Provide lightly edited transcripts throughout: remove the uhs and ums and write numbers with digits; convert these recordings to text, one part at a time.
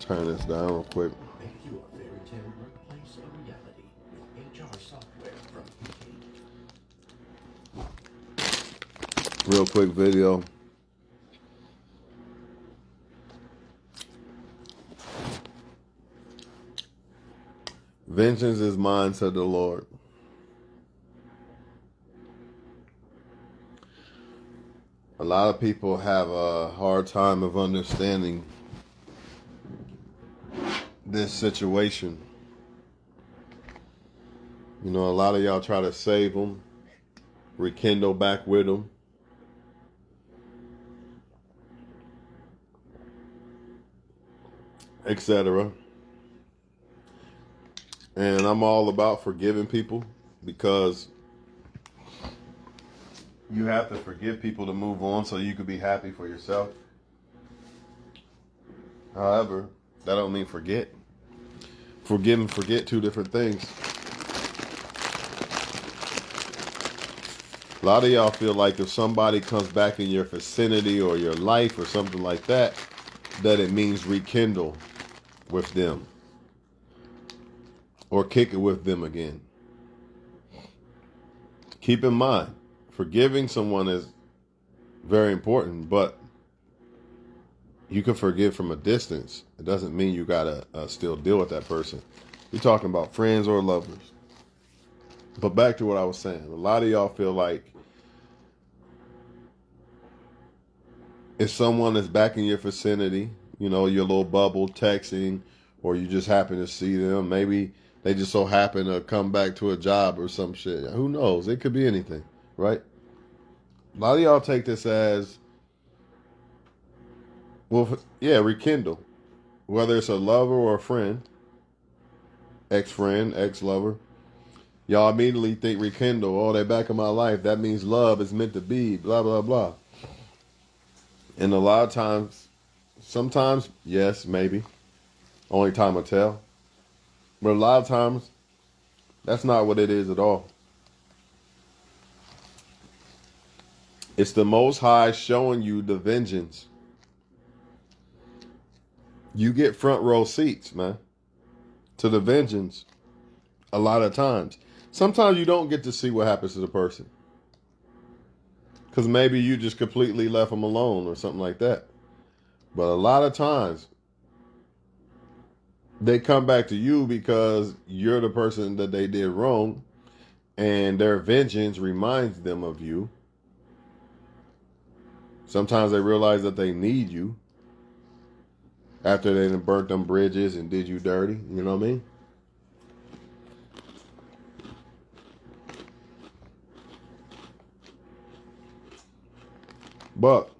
Turn this down real quick. Make your fairy tale workplace a reality with HR software from EK. Real quick video. Vengeance is mine, said the Lord. A lot of people have a hard time of understanding this situation. You know, a lot of y'all try to save them, rekindle back with them. Etc. And I'm all about forgiving people because you have to forgive people to move on so you can be happy for yourself. However, that don't mean forget. Forgive and forget, two different things. A lot of y'all feel like if somebody comes back in your vicinity or your life or something like that, that it means rekindle with them or kick it with them again. Keep in mind, forgiving someone is very important, but you can forgive from a distance. It doesn't mean you gotta still deal with that person. You're talking about friends or lovers. But back to what I was saying. A lot of y'all feel like if someone is back in your vicinity, you know, your little bubble texting, or you just happen to see them, maybe they just so happen to come back to a job or some shit. Who knows? It could be anything, right? A lot of y'all take this as, well, yeah, rekindle. Whether it's a lover or a friend, ex-friend, ex-lover, y'all immediately think rekindle. Oh, they're back in my life. That means love is meant to be, blah, blah, blah. And a lot of times, sometimes, yes, maybe. Only time will tell. But a lot of times, that's not what it is at all. It's the Most High showing you the vengeance. You get front row seats, man, to the vengeance a lot of times. Sometimes you don't get to see what happens to the person. Because maybe you just completely left them alone or something like that. But a lot of times, they come back to you because you're the person that they did wrong. And their vengeance reminds them of you. Sometimes they realize that they need you. After they done burnt them bridges and did you dirty. You know what I mean? But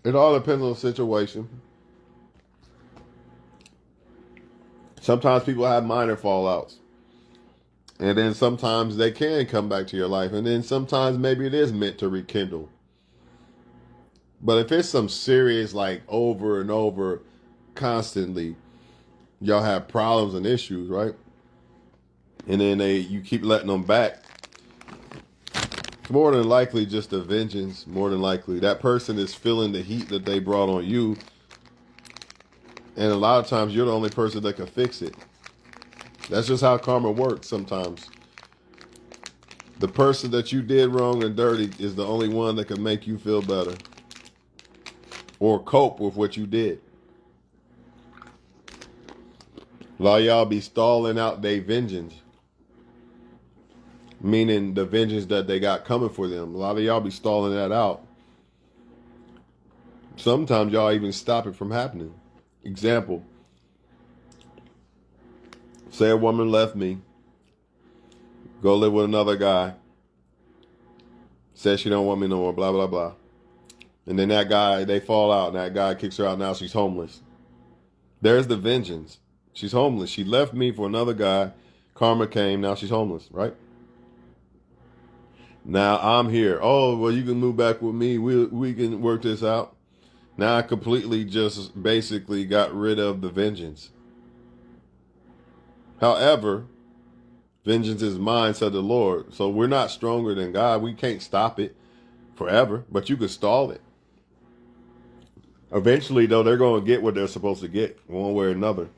it all depends on the situation. Sometimes people have minor fallouts. And then sometimes they can come back to your life. And then sometimes maybe it is meant to rekindle. But if it's some serious, like over and over, constantly, y'all have problems and issues, right? And then you keep letting them back. More than likely just a vengeance. More than likely. That person is feeling the heat that they brought on you. And a lot of times you're the only person that can fix it. That's just how karma works sometimes. The person that you did wrong and dirty is the only one that can make you feel better. Or cope with what you did. A lot of y'all be stalling out their vengeance. Meaning the vengeance that they got coming for them. A lot of y'all be stalling that out. Sometimes y'all even stop it from happening. Example. Say a woman left me. Go live with another guy. Says she don't want me no more. Blah, blah, blah. And then that guy, they fall out. And that guy kicks her out. Now she's homeless. There's the vengeance. She's homeless. She left me for another guy. Karma came. Now she's homeless. Right? Now I'm here. Oh, well, you can move back with me. We can work this out. Now I completely just basically got rid of the vengeance. However, vengeance is mine, said the Lord. So we're not stronger than God. We can't stop it forever, but you can stall it. Eventually, though, they're going to get what they're supposed to get one way or another.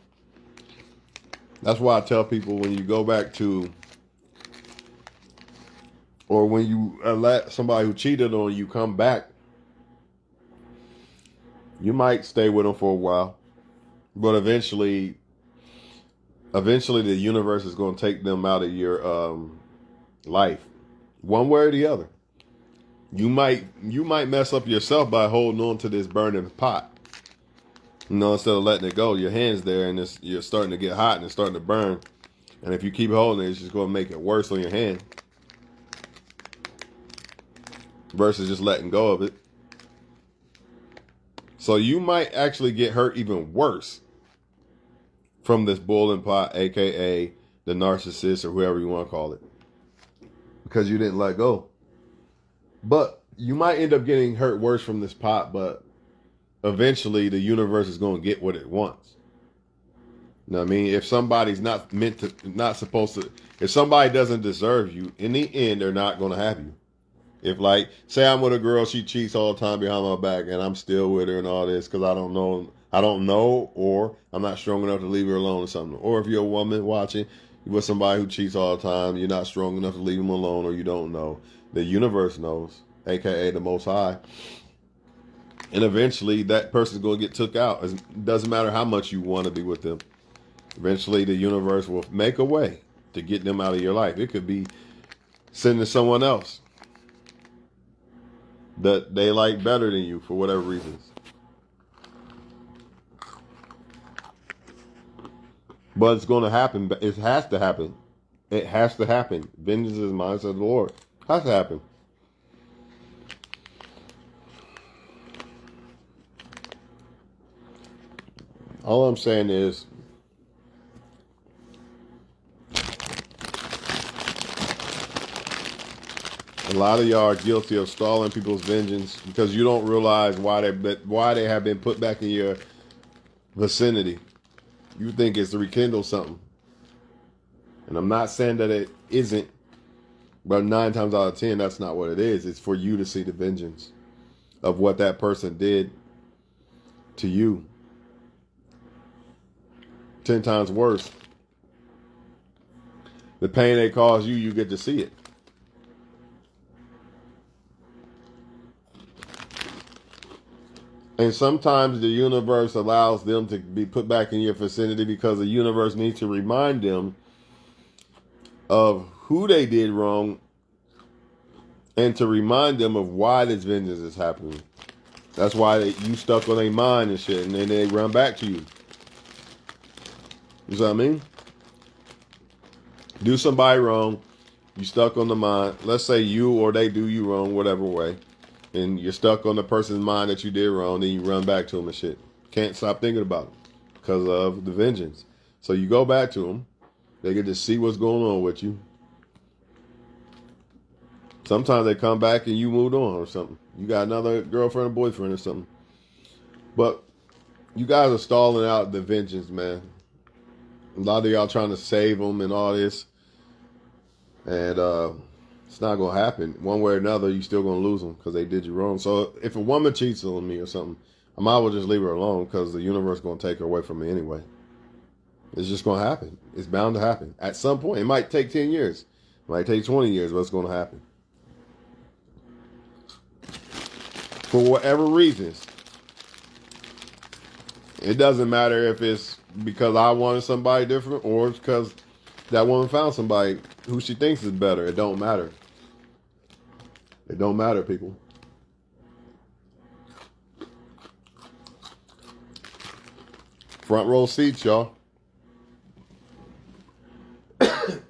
That's why I tell people when you go back to, or when you let somebody who cheated on you come back, you might stay with them for a while, but eventually the universe is going to take them out of your life, one way or the other. You might mess up yourself by holding on to this burning pot. Instead of letting it go, your hand's there and you're starting to get hot and it's starting to burn. And if you keep holding it, it's just going to make it worse on your hand. Versus just letting go of it. So you might actually get hurt even worse from this boiling pot, aka the narcissist or whoever you want to call it. Because you didn't let go. But you might end up getting hurt worse from this pot, but eventually the universe is going to get what it wants. You know what I mean? If somebody's not supposed to, if somebody doesn't deserve you, in the end, they're not going to have you. If, like, say I'm with a girl, she cheats all the time behind my back, and I'm still with her and all this because I don't know, or I'm not strong enough to leave her alone or something. Or if you're a woman watching, you're with somebody who cheats all the time, you're not strong enough to leave them alone, or you don't know. The universe knows, aka the Most High. And eventually that person's going to get took out. It doesn't matter how much you want to be with them. Eventually the universe will make a way to get them out of your life. It could be sending someone else that they like better than you for whatever reasons. But it's going to happen. It has to happen. It has to happen. Vengeance is mine, said the Lord. It has to happen. All I'm saying is, a lot of y'all are guilty of stalling people's vengeance because you don't realize why they have been put back in your vicinity. You think it's to rekindle something. And I'm not saying that it isn't, but 9 times out of 10, that's not what it is. It's for you to see the vengeance of what that person did to you. 10 times worse. The pain they cause you, you get to see it. And sometimes the universe allows them to be put back in your vicinity because the universe needs to remind them of who they did wrong and to remind them of why this vengeance is happening. That's why you stuck on their mind and shit, and then they run back to you. You know what I mean? Do somebody wrong, you stuck on the mind. Let's say you or they do you wrong, whatever way. And you're stuck on the person's mind that you did wrong, then you run back to them and shit. Can't stop thinking about them because of the vengeance. So you go back to them. They get to see what's going on with you. Sometimes they come back and you moved on or something. You got another girlfriend or boyfriend or something. But you guys are stalling out the vengeance, man. A lot of y'all trying to save them and all this. And it's not going to happen. One way or another, you're still going to lose them because they did you wrong. So if a woman cheats on me or something, I might as well just leave her alone because the universe is going to take her away from me anyway. It's just going to happen. It's bound to happen. At some point, it might take 10 years. It might take 20 years, but it's going to happen. For whatever reasons. It doesn't matter if it's because I wanted somebody different or it's because that woman found somebody who she thinks is better. It don't matter. It don't matter, people. Front row seats, y'all.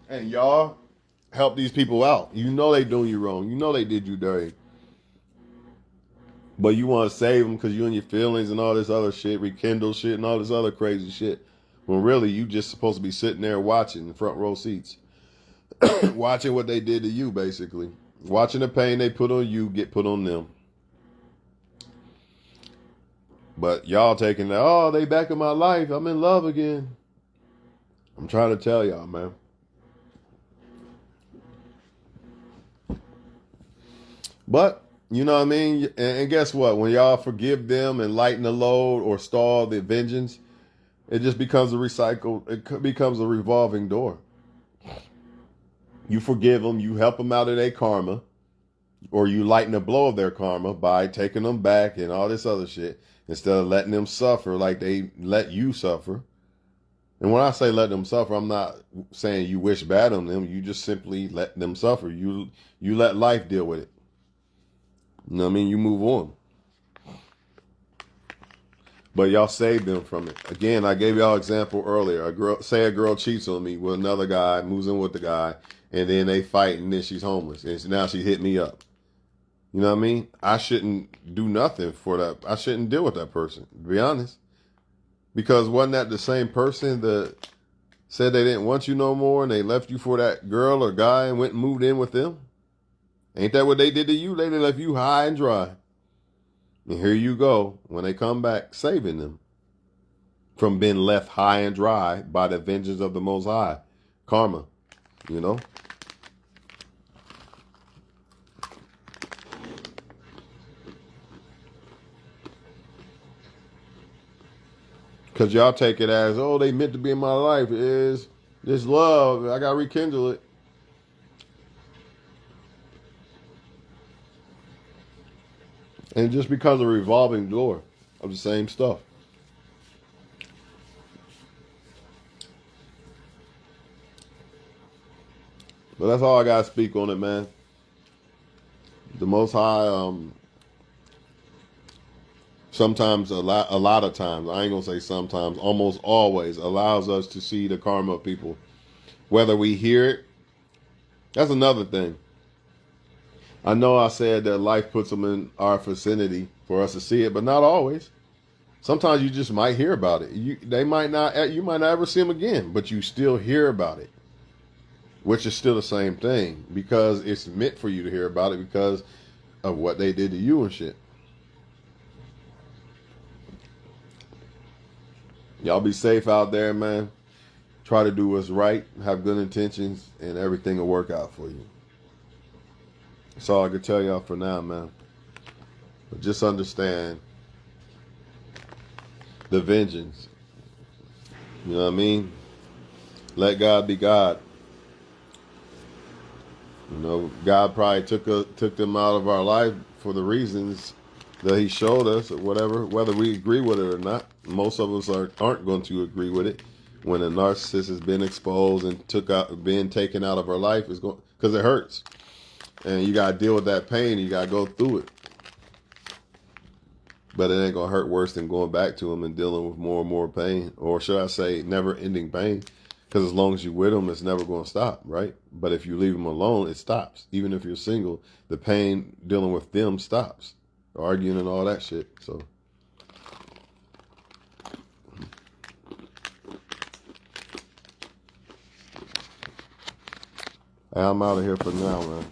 And y'all help these people out. You know they doing you wrong. You know they did you dirty. But you want to save them because you in your feelings and all this other shit, rekindle shit and all this other crazy shit. When really you just supposed to be sitting there watching the front row seats. Watching what they did to you, basically. Watching the pain they put on you get put on them. But y'all taking that, oh, they back in my life. I'm in love again. I'm trying to tell y'all, man. But You know what I mean? And guess what? When y'all forgive them and lighten the load or stall the vengeance, it just becomes a recycle. It becomes a revolving door. You forgive them, you help them out of their karma, or you lighten the blow of their karma by taking them back and all this other shit instead of letting them suffer like they let you suffer. And when I say let them suffer, I'm not saying you wish bad on them. You just simply let them suffer. You let life deal with it. You know what I mean? You move on. But y'all save them from it. Again, I gave y'all an example earlier. A girl cheats on me with another guy, moves in with the guy, and then they fight, and then she's homeless, and now she hit me up. You know what I mean? I shouldn't do nothing for that. I shouldn't deal with that person, to be honest. Because wasn't that the same person that said they didn't want you no more, and they left you for that girl or guy and went and moved in with them? Ain't that what they did to you? They left you high and dry. And here you go, when they come back, saving them from being left high and dry by the vengeance of the Most High. Karma, you know? Because y'all take it as, oh, they meant to be in my life. It is this love. I got to rekindle it. And it just becomes a revolving door of the same stuff. But that's all I got to speak on it, man. The Most High, sometimes, a lot of times, I ain't going to say sometimes, almost always allows us to see the karma of people. Whether we hear it, that's another thing. I know I said that life puts them in our vicinity for us to see it, but not always. Sometimes you just might hear about it. You might not ever see them again, but you still hear about it, which is still the same thing because it's meant for you to hear about it because of what they did to you and shit. Y'all be safe out there, man. Try to do what's right, have good intentions, and everything will work out for you. That's all I can tell y'all for now, man. But just understand the vengeance. You know what I mean? Let God be God. You know, God probably took them out of our life for the reasons that He showed us, or whatever. Whether we agree with it or not, most of us aren't going to agree with it. When a narcissist has been exposed and being taken out of our life, is going because it hurts. And you got to deal with that pain. You got to go through it. But it ain't going to hurt worse than going back to them and dealing with more and more pain. Or should I say never-ending pain? Because as long as you're with them, it's never going to stop, right? But if you leave them alone, it stops. Even if you're single, the pain dealing with them stops. Arguing and all that shit. So I'm out of here for now, man.